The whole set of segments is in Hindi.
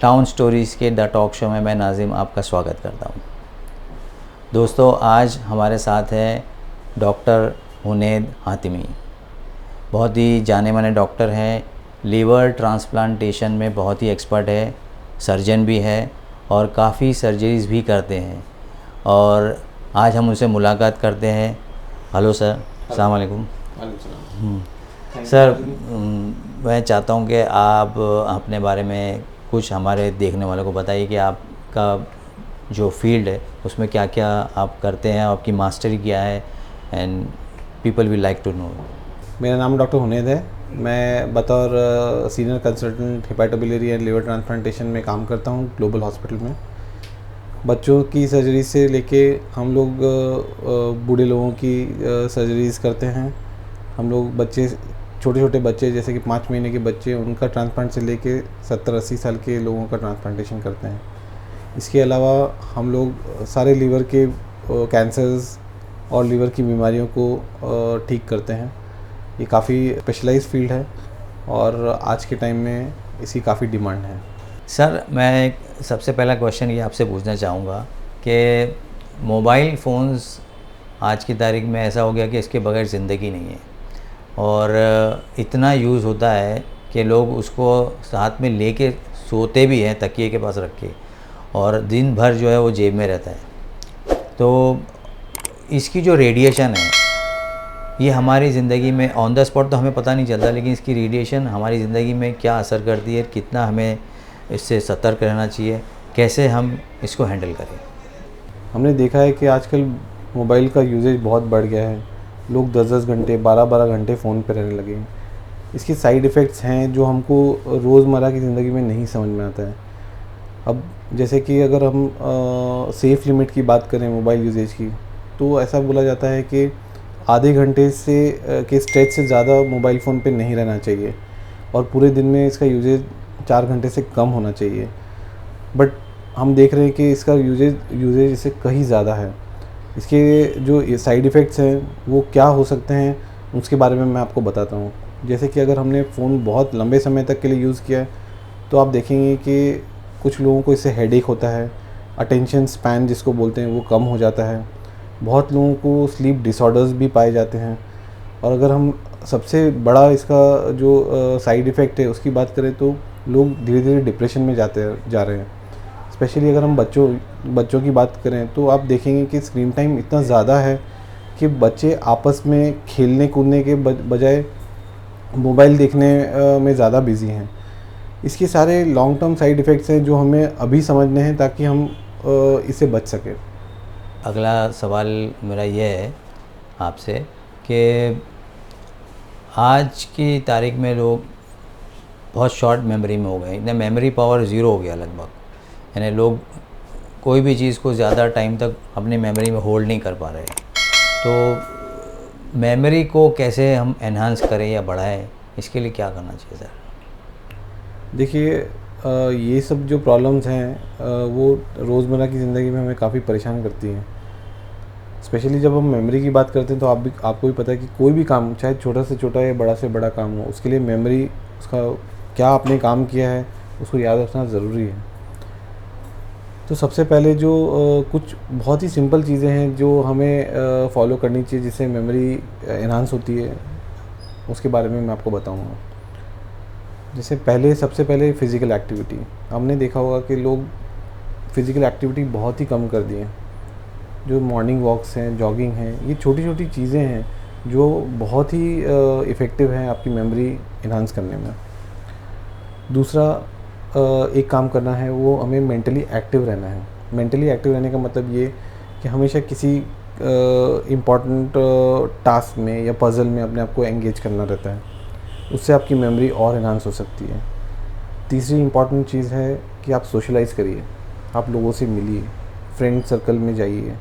टाउन स्टोरीज़ के द टॉक शो में मैं नाजिम आपका स्वागत करता हूँ। दोस्तों, आज हमारे साथ है डॉक्टर हुनैद हातिमी। बहुत ही जाने माने डॉक्टर हैं, लीवर ट्रांसप्लांटेशन में बहुत ही एक्सपर्ट है, सर्जन भी है और काफ़ी सर्जरीज़ भी करते हैं। और आज हम उनसे मुलाकात करते हैं। हेलो सर, अस्सलाम वालेकुम। सर, मैं चाहता हूँ कि आप अपने बारे में कुछ हमारे देखने वालों को बताइए कि आपका जो फील्ड है उसमें क्या क्या आप करते हैं, आपकी मास्टरी क्या है, and people will like to know. मेरा नाम डॉक्टर हुनैद है। मैं बतौर senior consultant hepatobiliary and liver transplantation में काम करता हूँ ग्लोबल हॉस्पिटल में। बच्चों की सर्जरी से लेके हम लोग बूढ़े लोगों की सर्जरीज़ करते हैं। हम लोग छोटे छोटे बच्चे जैसे कि 5 महीने के बच्चे, उनका ट्रांसप्लांट से लेके 70-80 साल के लोगों का ट्रांसप्लांटेशन करते हैं। इसके अलावा हम लोग सारे लीवर के कैंसर्स और लीवर की बीमारियों को ठीक करते हैं। ये काफ़ी स्पेशलाइज्ड फील्ड है और आज के टाइम में इसकी काफ़ी डिमांड है। सर, मैं सबसे पहला क्वेश्चन ये आपसे पूछना चाहूँगा कि मोबाइल फ़ोन्स आज की तारीख में ऐसा हो गया कि इसके बगैर ज़िंदगी नहीं है, और इतना यूज़ होता है कि लोग उसको साथ में लेके सोते भी हैं तकिए के पास रख के, और दिन भर जो है वो जेब में रहता है। तो इसकी जो रेडिएशन है ये हमारी ज़िंदगी में ऑन द स्पॉट तो हमें पता नहीं चलता, लेकिन इसकी रेडिएशन हमारी ज़िंदगी में क्या असर करती है, कितना हमें इससे सतर्क रहना चाहिए, कैसे हम इसको हैंडल करें। हमने देखा है कि आजकल मोबाइल का यूजेज बहुत बढ़ गया है। लोग 10-10 घंटे 12-12 घंटे फ़ोन पे रहने लगे हैं। इसके साइड इफ़ेक्ट्स हैं जो हमको रोज़मर्रा की ज़िंदगी में नहीं समझ में आता है। अब जैसे कि अगर हम सेफ़ लिमिट की बात करें मोबाइल यूजेज की, तो ऐसा बोला जाता है कि आधे घंटे से के स्ट्रेच से ज़्यादा मोबाइल फ़ोन पे नहीं रहना चाहिए और पूरे दिन में इसका यूजेज 4 घंटे से कम होना चाहिए। बट हम देख रहे हैं कि इसका यूजेज इससे कहीं ज़्यादा है। इसके जो साइड इफ़ेक्ट्स हैं वो क्या हो सकते हैं, उसके बारे में मैं आपको बताता हूँ। जैसे कि अगर हमने फ़ोन बहुत लंबे समय तक के लिए यूज़ किया है तो आप देखेंगे कि कुछ लोगों को इससे हेडेक होता है, अटेंशन स्पैन जिसको बोलते हैं वो कम हो जाता है, बहुत लोगों को स्लीप डिसऑर्डर्स भी पाए जाते हैं। और अगर हम सबसे बड़ा इसका जो साइड इफ़ेक्ट है उसकी बात करें तो लोग धीरे धीरे डिप्रेशन में जा रहे हैं। स्पेशली अगर हम बच्चों की बात करें तो आप देखेंगे कि स्क्रीन टाइम इतना ज़्यादा है कि बच्चे आपस में खेलने कूदने के बजाय मोबाइल देखने में ज़्यादा बिजी हैं। इसके सारे लॉन्ग टर्म साइड इफ़ेक्ट्स हैं जो हमें अभी समझने हैं ताकि हम इससे बच सकें। अगला सवाल मेरा ये है आपसे कि आज की तारीख में लोग बहुत शॉर्ट मेमोरी में हो गए, इतना मेमोरी पावर ज़ीरो हो गया लगभग। यानी लोग कोई भी चीज़ को ज़्यादा टाइम तक अपनी मेमोरी में होल्ड नहीं कर पा रहे। तो मेमोरी को कैसे हम एनहांस करें या बढ़ाएं, इसके लिए क्या करना चाहिए सर? देखिए, ये सब जो प्रॉब्लम्स हैं वो रोज़मर्रा की ज़िंदगी में हमें काफ़ी परेशान करती हैं। स्पेशली जब हम मेमोरी की बात करते हैं तो आपको भी पता है कि कोई भी काम, चाहे छोटा से छोटा या बड़ा से बड़ा काम हो, उसके लिए मेमोरी, उसका क्या आपने काम किया है उसको याद रखना ज़रूरी है। तो सबसे पहले जो कुछ बहुत ही सिंपल चीज़ें हैं जो हमें फॉलो करनी चाहिए जिससे मेमोरी एनहांस होती है, उसके बारे में मैं आपको बताऊंगा। जैसे सबसे पहले फ़िज़िकल एक्टिविटी। हमने देखा होगा कि लोग फ़िज़िकल एक्टिविटी बहुत ही कम कर दिए हैं। जो मॉर्निंग वॉक्स हैं, जॉगिंग हैं, ये छोटी छोटी चीज़ें हैं जो बहुत ही इफ़ेक्टिव हैं आपकी मेमोरी इन्हांस करने में। दूसरा एक काम करना है, वो हमें मेंटली एक्टिव रहना है। मेंटली एक्टिव रहने का मतलब ये कि हमेशा किसी इम्पॉर्टेंट टास्क में या पज़ल में अपने आप को एंगेज करना रहता है, उससे आपकी मेमोरी और इन्हांस हो सकती है। तीसरी इम्पॉर्टेंट चीज़ है कि आप सोशलाइज़ करिए, आप लोगों से मिलिए, फ्रेंड सर्कल में जाइए।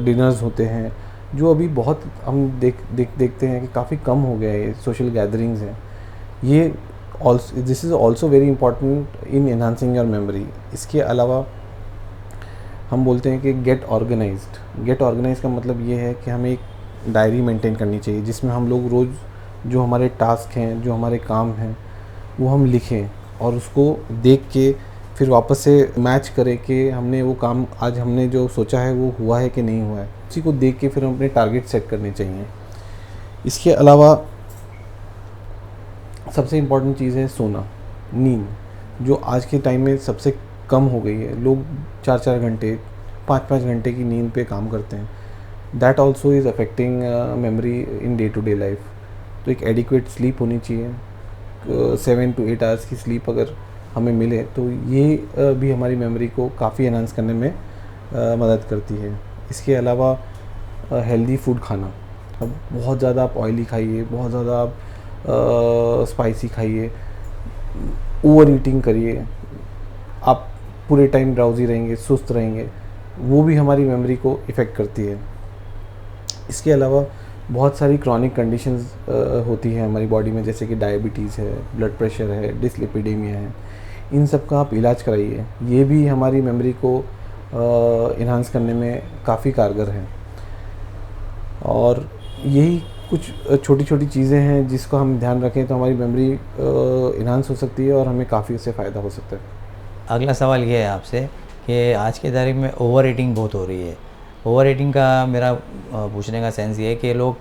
डिनर्स होते हैं जो अभी बहुत हम देखते हैं कि काफ़ी कम हो गया है, सोशल गैदरिंग्स हैं। ये this is also very important in enhancing your memory. इसके अलावा हम बोलते हैं कि गेट ऑर्गेनाइज्ड का मतलब ये है कि हमें एक डायरी मेंटेन करनी चाहिए जिसमें हम लोग रोज़ जो हमारे टास्क हैं, जो हमारे काम हैं, वो हम लिखें। और उसको देख के फिर वापस से मैच करें कि हमने वो काम आज हमने जो सोचा है वो हुआ है कि नहीं हुआ है। उसी को देख के फिर हम अपने टारगेट सेट करने चाहिए। इसके अलावा सबसे इम्पॉर्टेंट चीज़ है सोना, नींद, जो आज के टाइम में सबसे कम हो गई है। लोग 4-4 घंटे 5-5 घंटे की नींद पे काम करते हैं। That also is affecting memory in day to day life. तो एक एडिक्वेट स्लीप होनी चाहिए, 7 to 8 आवर्स की स्लीप अगर हमें मिले तो ये भी हमारी मेमोरी को काफ़ी एनहांस करने में मदद करती है। इसके अलावा हेल्दी फूड खाना, अब बहुत ज़्यादा आप ऑयली खाइए, बहुत ज़्यादा आप स्पाइसी खाइए, ओवर ईटिंग करिए, आप पूरे टाइम ड्राउजी रहेंगे, सुस्त रहेंगे, वो भी हमारी मेमोरी को इफ़ेक्ट करती है। इसके अलावा बहुत सारी क्रॉनिक कंडीशंस होती हैं हमारी बॉडी में, जैसे कि डायबिटीज़ है, ब्लड प्रेशर है, डिसलिपिडेमिया है। इन सब का आप इलाज कराइए, ये भी हमारी मेमोरी को इन्हांस करने में काफ़ी कारगर है। और यही कुछ छोटी छोटी चीज़ें हैं जिसको हम ध्यान रखें तो हमारी मेमोरी इन्हांस हो सकती है और हमें काफ़ी उससे फ़ायदा हो सकता है। अगला सवाल ये है आपसे कि आज की तारीख में ओवर ईटिंग बहुत हो रही है। ओवर ईटिंग का मेरा पूछने का सेंस ये है कि लोग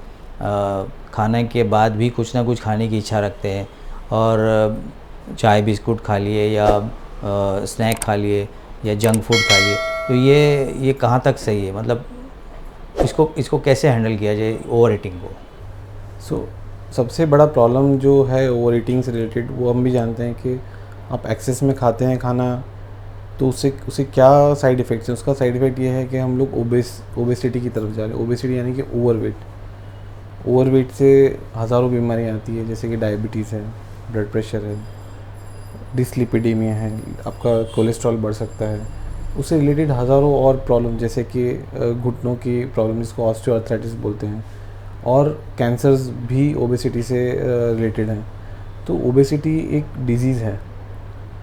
खाने के बाद भी कुछ ना कुछ खाने की इच्छा रखते हैं और चाय बिस्कुट खा लिए या स्नैक खा लिए या जंक फूड खा लिए, तो ये कहाँ तक सही है? मतलब इसको कैसे हैंडल किया जाए ओवर ईटिंग को? सबसे बड़ा प्रॉब्लम जो है ओवर ईटिंग से रिलेटेड, वो हम भी जानते हैं कि आप एक्सेस में खाते हैं खाना तो उससे क्या साइड इफ़ेक्ट्स हैं। उसका साइड इफ़ेक्ट ये है कि हम लोग ओबेसिटी की तरफ जा रहे हैं। ओबेसिटी यानी कि ओवरवेट से हज़ारों बीमारियाँ आती है, जैसे कि डायबिटीज़ है, ब्लड प्रेशर है, डिसलिपिडेमिया है, आपका कोलेस्ट्रॉल बढ़ सकता है। उससे रिलेटेड हज़ारों और प्रॉब्लम, जैसे कि घुटनों की प्रॉब्लम जिसको ऑस्टियोआर्थराइटिस बोलते हैं, और कैंसर्स भी ओबेसिटी से रिलेटेड हैं। तो ओबेसिटी एक डिज़ीज़ है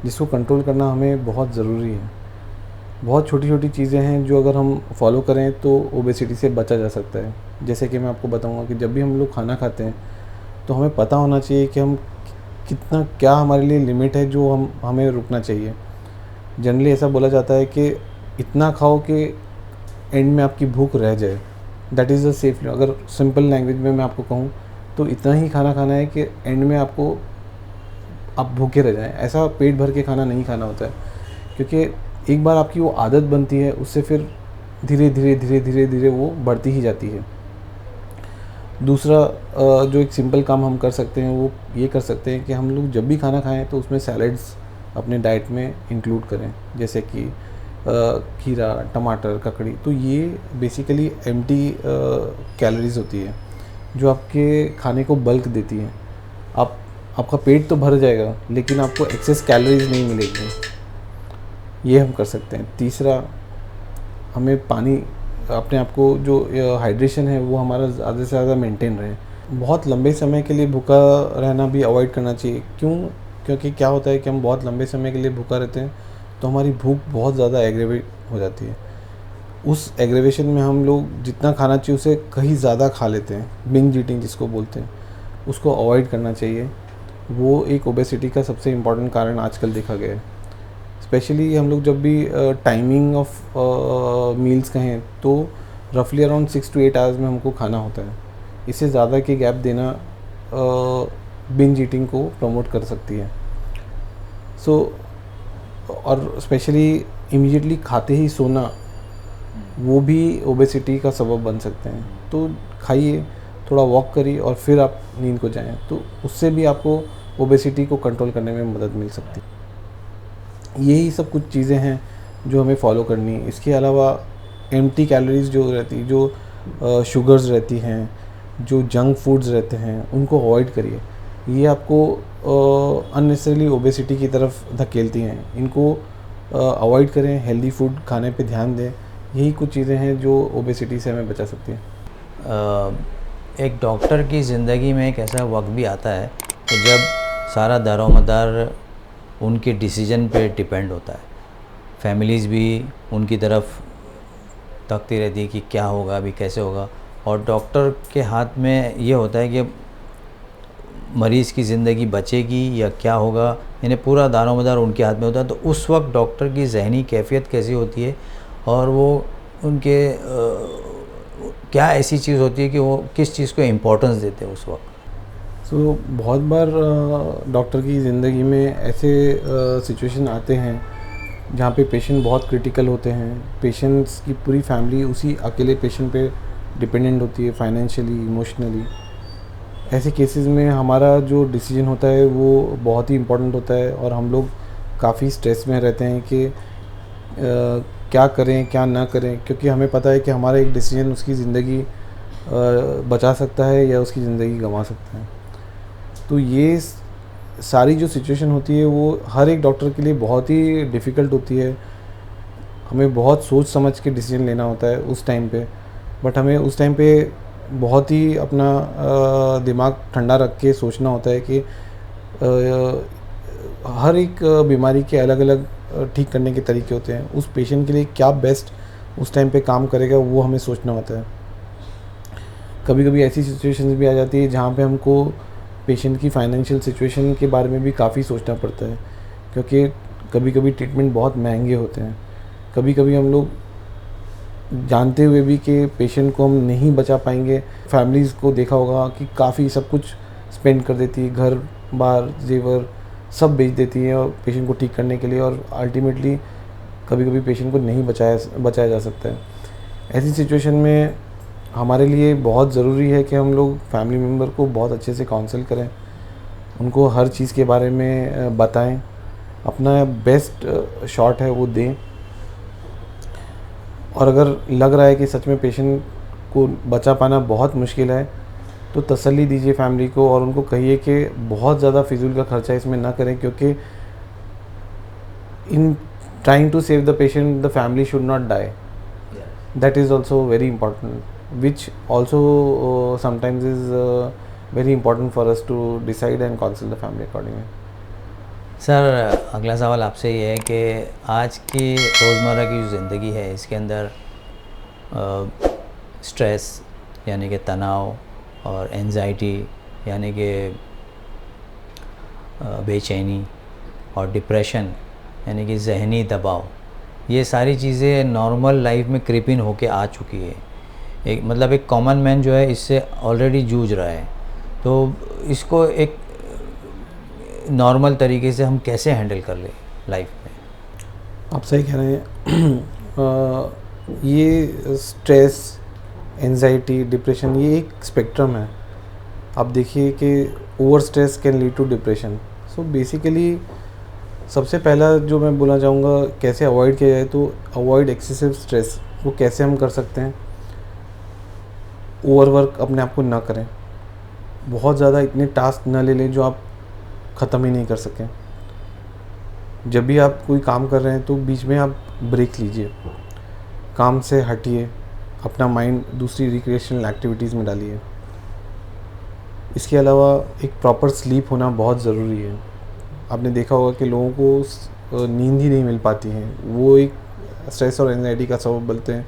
जिसको कंट्रोल करना हमें बहुत ज़रूरी है। बहुत छोटी छोटी चीज़ें हैं जो अगर हम फॉलो करें तो ओबेसिटी से बचा जा सकता है। जैसे कि मैं आपको बताऊंगा कि जब भी हम लोग खाना खाते हैं तो हमें पता होना चाहिए कि हम कितना, क्या हमारे लिए लिमिट है जो हमें रुकना चाहिए। जनरली ऐसा बोला जाता है कि इतना खाओ कि एंड में आपकी भूख रह जाए, दैट इज़ अ सेफ। अगर सिंपल लैंग्वेज में मैं आपको कहूँ तो इतना ही खाना खाना है कि एंड में आप भूखे रह जाएं। ऐसा पेट भर के खाना नहीं खाना होता है, क्योंकि एक बार आपकी वो आदत बनती है, उससे फिर धीरे धीरे वो बढ़ती ही जाती है। दूसरा जो एक सिंपल काम हम कर सकते हैं वो ये कर सकते हैं कि हम लोग जब भी खाना खाएं तो उसमें सैलड्स अपने डाइट में इंक्लूड करें, जैसे कि खीरा, टमाटर, ककड़ी। तो ये बेसिकली एम्प्टी कैलोरीज होती है जो आपके खाने को बल्क देती हैं। आपका पेट तो भर जाएगा लेकिन आपको एक्सेस कैलोरीज नहीं मिलेगी। ये हम कर सकते हैं। तीसरा, हमें पानी, अपने आप को जो हाइड्रेशन है वो हमारा ज़्यादा से ज़्यादा मेंटेन रहे। बहुत लंबे समय के लिए भूखा रहना भी अवॉइड करना चाहिए। क्योंकि क्या होता है कि हम बहुत लंबे समय के लिए भूखा रहते हैं तो हमारी भूख बहुत ज़्यादा एग्रेवेट हो जाती है। उस एग्रेवेशन में हम लोग जितना खाना चाहिए उसे कहीं ज़्यादा खा लेते हैं, बिंज ईटिंग जिसको बोलते हैं। उसको अवॉइड करना चाहिए। वो एक ओबेसिटी का सबसे इम्पॉर्टेंट कारण आजकल देखा गया है। स्पेशली हम लोग जब भी टाइमिंग ऑफ मील्स कहें तो रफली अराउंड 6 to 8 आवर्स में हमको खाना होता है। इससे ज़्यादा की गैप देना बिंज ईटिंग को प्रमोट कर सकती है। और स्पेशली इमीडिएटली खाते ही सोना, वो भी ओबेसिटी का सबब बन सकते हैं। तो खाइए, थोड़ा वॉक करिए और फिर आप नींद को जाएं, तो उससे भी आपको ओबेसिटी को कंट्रोल करने में मदद मिल सकती है। यही सब कुछ चीज़ें हैं जो हमें फॉलो करनी है। इसके अलावा एम्प्टी कैलोरीज जो रहती, जो शुगर्स रहती हैं, जो जंक फूड्स रहते हैं, उनको अवॉइड करिए। ये आपको अननेसेसरली ओबेसिटी की तरफ धकेलती हैं। इनको अवॉइड करें, हेल्दी फूड खाने पे ध्यान दें। यही कुछ चीज़ें हैं जो ओबेसिटी से हमें बचा सकती हैं। एक डॉक्टर की ज़िंदगी में एक ऐसा वक्त भी आता है कि जब सारा दारोमदार उनके डिसीजन पे डिपेंड होता है। फैमिलीज़ भी उनकी तरफ तकती रहती है कि क्या होगा, अभी कैसे होगा, और डॉक्टर के हाथ में ये होता है कि मरीज़ की ज़िंदगी बचेगी या क्या होगा, यानी पूरा दारोमदार उनके हाथ में होता है। तो उस वक्त डॉक्टर की जहनी कैफियत कैसी होती है और वो उनके क्या ऐसी चीज़ होती है कि वो किस चीज़ को इम्पोर्टेंस देते हैं उस वक्त? सो बहुत बार डॉक्टर की ज़िंदगी में ऐसे सिचुएशन आते हैं जहाँ पे पेशेंट बहुत क्रिटिकल होते हैं। पेशेंट्स की पूरी फैमिली उसी अकेले पेशेंट पे डिपेंडेंट होती है, फाइनेंशियली, इमोशनली। ऐसे केसेस में हमारा जो डिसीजन होता है वो बहुत ही इम्पोर्टेंट होता है और हम लोग काफ़ी स्ट्रेस में रहते हैं कि क्या करें क्या ना करें, क्योंकि हमें पता है कि हमारा एक डिसीजन उसकी ज़िंदगी बचा सकता है या उसकी ज़िंदगी गंवा सकता है। तो ये सारी जो सिचुएशन होती है वो हर एक डॉक्टर के लिए बहुत ही डिफ़िकल्ट होती है। हमें बहुत सोच समझ के डिसीजन लेना होता है उस टाइम पे, बट हमें उस टाइम पे बहुत ही अपना दिमाग ठंडा रख के सोचना होता है कि हर एक बीमारी के अलग अलग ठीक करने के तरीके होते हैं। उस पेशेंट के लिए क्या बेस्ट उस टाइम पे काम करेगा वो हमें सोचना होता है। कभी कभी ऐसी सिचुएशंस भी आ जाती है जहाँ पे हमको पेशेंट की फाइनेंशियल सिचुएशन के बारे में भी काफ़ी सोचना पड़ता है, क्योंकि कभी कभी ट्रीटमेंट बहुत महंगे होते हैं। कभी कभी हम लोग जानते हुए भी कि पेशेंट को हम नहीं बचा पाएंगे, फैमिलीज़ को देखा होगा कि काफ़ी सब कुछ स्पेंड कर देती है, घर बार जेवर सब बेच देती है और पेशेंट को ठीक करने के लिए, और अल्टीमेटली कभी कभी पेशेंट को नहीं बचाया जा सकता है। ऐसी सिचुएशन में हमारे लिए बहुत ज़रूरी है कि हम लोग फैमिली मेम्बर को बहुत अच्छे से काउंसल करें, उनको हर चीज़ के बारे में बताएं, अपना बेस्ट शॉट है वो दें। और अगर लग रहा है कि सच में पेशेंट को बचा पाना बहुत मुश्किल है तो तसल्ली दीजिए फैमिली को और उनको कहिए कि बहुत ज़्यादा फिजूल का खर्चा इसमें ना करें, क्योंकि in trying to save the patient the family should not die. That is also very important, which also sometimes is very important for us to decide and counsel the family accordingly. Sir अगला सवाल आपसे ये है कि आज की रोज़मर्रा की जो ज़िंदगी है इसके अंदर स्ट्रेस यानी कि तनाव और एंजाइटी यानी कि बेचैनी और डिप्रेशन यानी कि जहनी दबाव, ये सारी चीज़ें नॉर्मल लाइफ में क्रीप इन होके आ चुकी है। एक मतलब एक कॉमन मैन जो है इससे ऑलरेडी जूझ रहा है, तो इसको एक नॉर्मल तरीके से हम कैसे हैंडल कर ले लाइफ में? आप सही कह रहे हैं। ये स्ट्रेस, एंजाइटी, डिप्रेशन ये एक स्पेक्ट्रम है। आप देखिए कि over stress can lead to depression. So basically सबसे पहला जो मैं बोलना चाहूँगा कैसे अवॉइड किया जाए, तो अवॉइड एक्सेसिव स्ट्रेस। वो कैसे हम कर सकते हैं? ओवरवर्क अपने आप को ना करें, बहुत ज़्यादा इतने टास्क ना ले लें जो आप ख़त्म ही नहीं कर सकें। जब भी आप कोई काम कर रहे हैं तो बीच में आप ब्रेक लीजिए, काम से हटिए, अपना माइंड दूसरी रिक्रिएशनल एक्टिविटीज़ में डालिए। इसके अलावा एक प्रॉपर स्लीप होना बहुत ज़रूरी है। आपने देखा होगा कि लोगों को नींद ही नहीं मिल पाती है, वो एक स्ट्रेस और एंजाइटी का सबब बनते हैं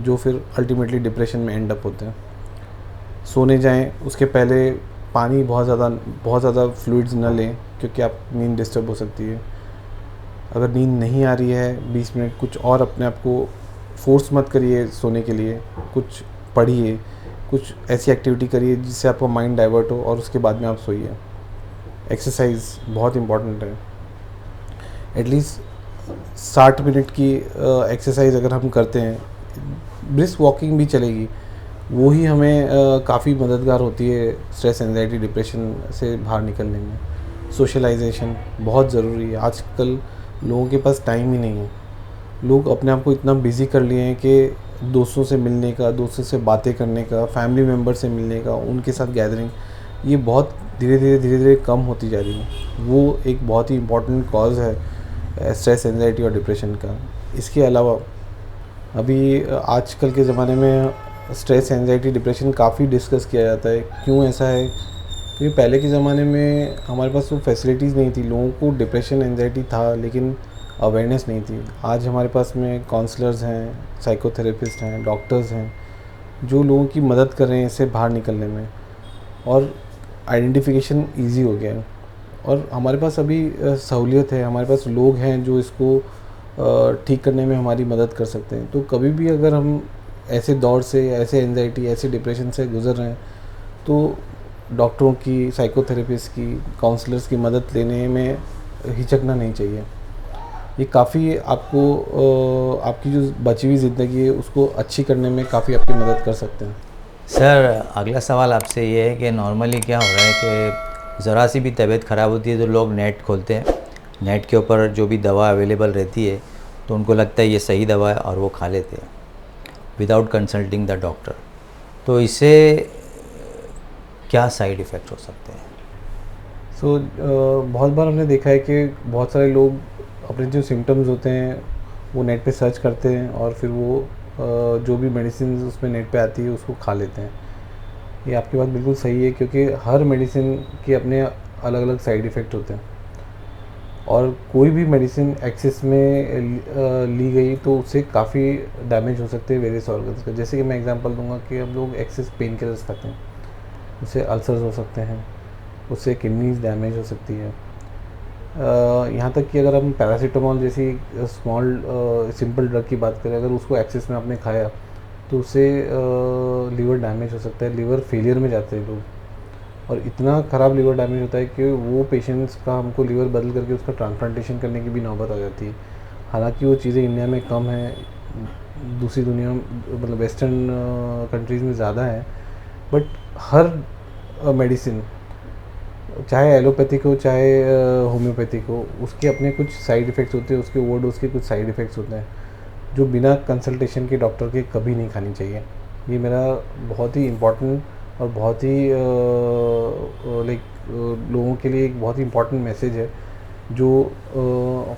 जो फिर अल्टीमेटली डिप्रेशन में एंड अप होते हैं। सोने जाएं उसके पहले पानी बहुत ज़्यादा फ्लूइड्स न लें, क्योंकि आप नींद डिस्टर्ब हो सकती है। अगर नींद नहीं आ रही है 20 मिनट कुछ और अपने आप को फोर्स मत करिए सोने के लिए, कुछ पढ़िए, कुछ ऐसी एक्टिविटी करिए जिससे आपका माइंड डाइवर्ट हो और उसके बाद में आप सोइए। एक्सरसाइज बहुत इम्पॉर्टेंट है। एटलीस्ट 60 मिनट की एक्सरसाइज अगर हम करते हैं, ब्रिस्क वॉकिंग भी चलेगी, वो ही हमें काफ़ी मददगार होती है स्ट्रेस, एंजाइटी, डिप्रेशन से बाहर निकलने में। सोशलाइजेशन बहुत ज़रूरी है। आजकल लोगों के पास टाइम ही नहीं है। लोग अपने आप को इतना बिज़ी कर लिए हैं कि दोस्तों से मिलने का, दोस्तों से बातें करने का, फैमिली मेम्बर से मिलने का, उनके साथ गैदरिंग, ये बहुत धीरे धीरे कम होती जा रही है। वो एक बहुत ही इम्पॉर्टेंट कॉज है स्ट्रेस, एंजाइटी और डिप्रेशन का। इसके अलावा अभी आजकल के ज़माने में स्ट्रेस, एंजाइटी, डिप्रेशन काफ़ी डिस्कस किया जाता है। क्यों ऐसा है? क्योंकि पहले के ज़माने में हमारे पास वो फैसिलिटीज़ नहीं थी। लोगों को डिप्रेशन, एंजाइटी था लेकिन अवेयरनेस नहीं थी। आज हमारे पास में काउंसलर्स हैं, साइकोथेरेपिस्ट हैं, डॉक्टर्स हैं जो लोगों की मदद कर रहे हैं इससे बाहर निकलने में, और आइडेंटिफिकेशन ईजी हो गया है। और हमारे पास अभी सहूलियत है, हमारे पास लोग हैं जो इसको ठीक करने में हमारी मदद कर सकते हैं। तो कभी भी अगर हम ऐसे दौर से, ऐसे एंजाइटी, ऐसे डिप्रेशन से गुज़र रहे हैं, तो डॉक्टरों की, साइकोथेरेपिस्ट की, काउंसलर्स की मदद लेने में हिचकना नहीं चाहिए। ये काफ़ी आपको आपकी जो बची हुई ज़िंदगी है उसको अच्छी करने में काफ़ी आपकी मदद कर सकते हैं। सर, अगला सवाल आपसे ये है कि नॉर्मली क्या हो रहा है कि ज़रा सी भी तबीयत ख़राब होती है तो लोग नेट खोलते हैं, नेट के ऊपर जो भी दवा अवेलेबल रहती है तो उनको लगता है ये सही दवा है और वो खा लेते हैं विदाउट कंसल्टिंग द डॉक्टर। तो इससे क्या साइड इफ़ेक्ट हो सकते हैं? बहुत बार हमने देखा है कि बहुत सारे लोग अपने जो सिम्टम्स होते हैं वो नेट पे सर्च करते हैं और फिर वो जो भी मेडिसिन उसमें नेट पे आती है उसको खा लेते हैं। ये आपकी बात बिल्कुल सही है, क्योंकि हर मेडिसिन के अपने अलग अलग साइड इफ़ेक्ट होते हैं और कोई भी मेडिसिन एक्सेस में ली गई तो उससे काफ़ी डैमेज हो सकते हैं वेरियस ऑर्गन्स का। जैसे कि मैं एग्जांपल दूंगा कि हम लोग एक्सेस पेन किलर्स खाते हैं, उससे अल्सर्स हो सकते हैं, उससे किडनीज डैमेज हो सकती है। यहाँ तक कि अगर हम पैरासीटामोल जैसी स्मॉल सिंपल ड्रग की बात करें, अगर उसको एक्सेस में आपने खाया तो उससे लीवर डैमेज हो सकता है, लीवर फेलियर में जाते हैं लोग। और इतना ख़राब लीवर डैमेज होता है कि वो पेशेंट्स का हमको लीवर बदल करके उसका ट्रांसप्लांटेशन करने की भी नौबत आ जाती है। हालांकि वो चीज़ें इंडिया में कम है, दूसरी दुनिया मतलब वेस्टर्न कंट्रीज़ में ज़्यादा है, बट हर मेडिसिन चाहे एलोपैथिक हो चाहे होम्योपैथिक हो, उसके अपने कुछ साइड इफ़ेक्ट्स होते हैं, उसके ओवरडोज के कुछ साइड इफ़ेक्ट्स होते हैं जो बिना कंसल्टेशन के डॉक्टर के कभी नहीं खानी चाहिए। ये मेरा बहुत ही इम्पोर्टेंट और बहुत ही लोगों के लिए एक बहुत ही इम्पोर्टेंट मैसेज है, जो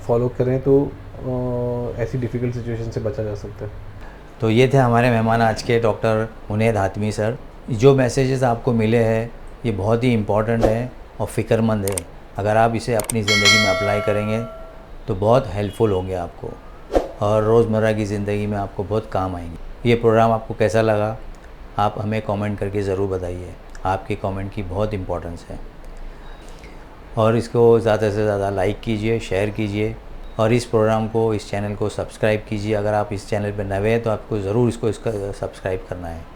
फॉलो करें तो ऐसी डिफ़िकल्ट सिचुएशन से बचा जा सकता है। तो ये थे हमारे मेहमान आज के, डॉक्टर उनैद हातमी सर। जो मैसेजेस आपको मिले हैं ये बहुत ही इम्पॉर्टेंट है और फ़िक्रमंद है। अगर आप इसे अपनी ज़िंदगी में अप्लाई करेंगे तो बहुत हेल्पफुल होंगे आपको और रोज़मर्रा की ज़िंदगी में आपको बहुत काम आएंगे। ये प्रोग्राम आपको कैसा लगा आप हमें कमेंट करके ज़रूर बताइए, आपके कमेंट की बहुत इम्पोर्टेंस है। और इसको ज़्यादा से ज़्यादा लाइक कीजिए, शेयर कीजिए और इस प्रोग्राम को, इस चैनल को सब्सक्राइब कीजिए। अगर आप इस चैनल पर नए हैं तो आपको ज़रूर इसका सब्सक्राइब करना है।